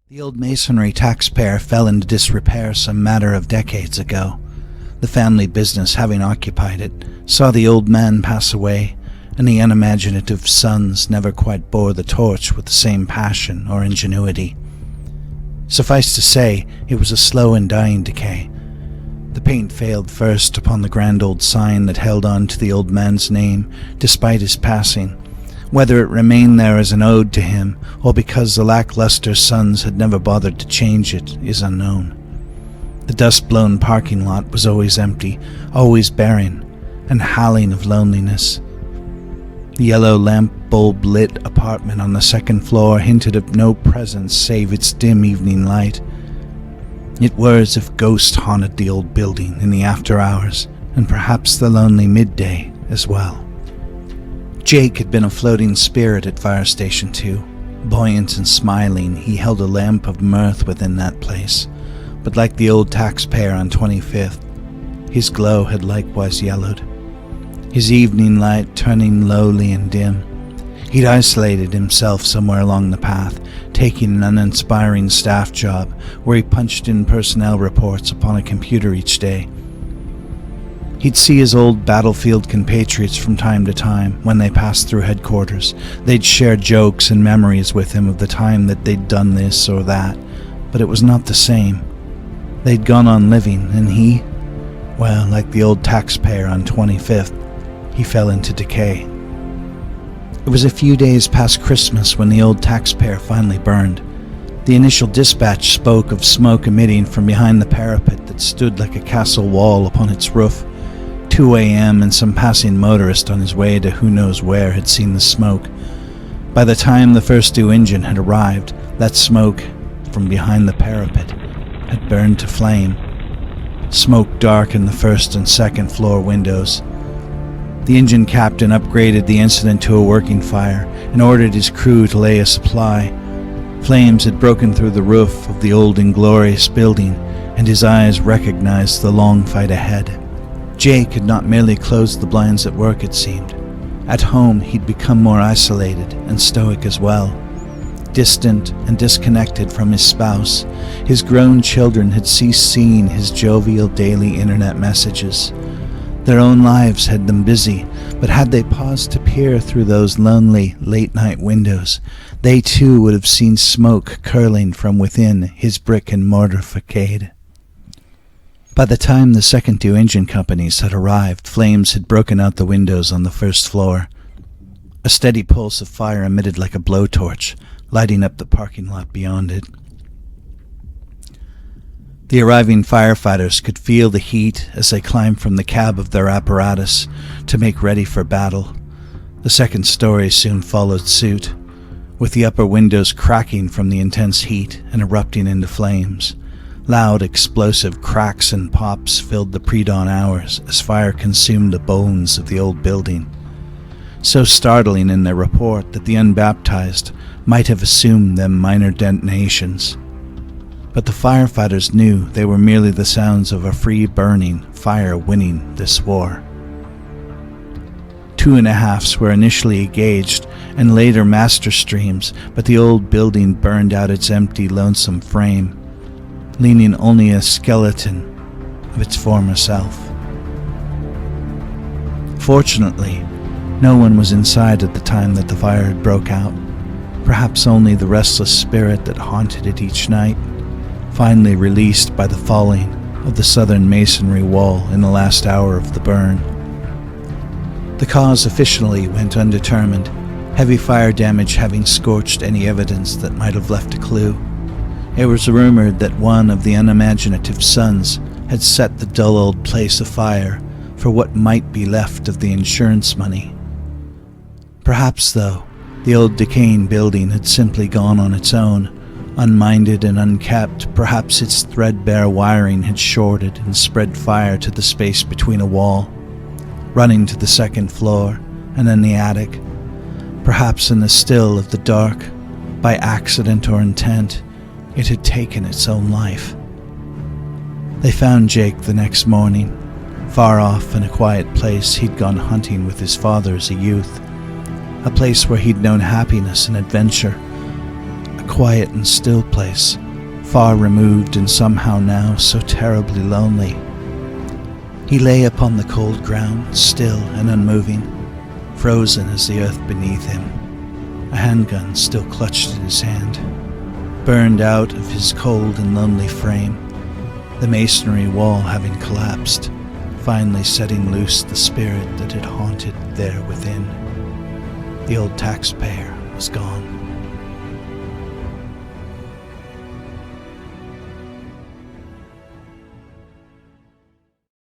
The old masonry taxpayer fell into disrepair some matter of decades ago. The family business, having occupied it, saw the old man pass away, and the unimaginative sons never quite bore the torch with the same passion or ingenuity. Suffice to say, it was a slow and dying decay. The paint failed first upon the grand old sign that held on to the old man's name despite his passing. Whether it remained there as an ode to him, or because the lackluster sons had never bothered to change it, is unknown. The dust-blown parking lot was always empty, always barren, and howling of loneliness. The yellow lamp-bulb-lit apartment on the second floor hinted of no presence save its dim evening light. It were as if ghosts haunted the old building in the after-hours, and perhaps the lonely midday as well. Jake had been a floating spirit at Fire Station 2. Buoyant and smiling, he held a lamp of mirth within that place, but like the old taxpayer on 25th, his glow had likewise yellowed. His evening light turning lowly and dim, he'd isolated himself somewhere along the path, taking an uninspiring staff job where he punched in personnel reports upon a computer each day. He'd see his old battlefield compatriots from time to time when they passed through headquarters. They'd share jokes and memories with him of the time that they'd done this or that, but it was not the same. They'd gone on living, and he, well, like the old taxpayer on 25th, he fell into decay. It was a few days past Christmas when the old taxpayer finally burned. The initial dispatch spoke of smoke emitting from behind the parapet that stood like a castle wall upon its roof. 2 a.m. and some passing motorist on his way to who knows where had seen the smoke. By the time the first due engine had arrived, that smoke from behind the parapet had burned to flame. Smoke darkened the first and second floor windows. The engine captain upgraded the incident to a working fire and ordered his crew to lay a supply. Flames had broken through the roof of the old inglorious building, and his eyes recognized the long fight ahead. Jake had not merely closed the blinds at work, it seemed. At home, he'd become more isolated and stoic as well. Distant and disconnected from his spouse, his grown children had ceased seeing his jovial daily internet messages. Their own lives had them busy, but had they paused to peer through those lonely late-night windows, they too would have seen smoke curling from within his brick-and-mortar facade. By the time the second two engine companies had arrived, flames had broken out the windows on the first floor. A steady pulse of fire emitted like a blowtorch, lighting up the parking lot beyond it. The arriving firefighters could feel the heat as they climbed from the cab of their apparatus to make ready for battle. The second story soon followed suit, with the upper windows cracking from the intense heat and erupting into flames. Loud, explosive cracks and pops filled the pre-dawn hours as fire consumed the bones of the old building. So startling in their report that the unbaptized might have assumed them minor detonations. But the firefighters knew they were merely the sounds of a free burning fire winning this war. 2.5s were initially engaged and later master streams, but the old building burned out its empty, lonesome frame, leaving only a skeleton of its former self. Fortunately, no one was inside at the time that the fire had broke out, perhaps only the restless spirit that haunted it each night, finally released by the falling of the southern masonry wall in the last hour of the burn. The cause officially went undetermined, heavy fire damage having scorched any evidence that might have left a clue. It was rumored that one of the unimaginative sons had set the dull old place afire for what might be left of the insurance money. Perhaps, though, the old decaying building had simply gone on its own, unminded and unkept. Perhaps its threadbare wiring had shorted and spread fire to the space between a wall, running to the second floor and then the attic. Perhaps in the still of the dark, by accident or intent, it had taken its own life. They found Jake the next morning, far off in a quiet place he'd gone hunting with his father as a youth, a place where he'd known happiness and adventure, a a quiet and still place, far removed and somehow now so terribly lonely. He lay upon the cold ground, still and unmoving, frozen as the earth beneath him, a handgun still clutched in his hand, burned out of his cold and lonely frame, the masonry wall having collapsed, finally setting loose the spirit that had haunted there within. The old taxpayer was gone.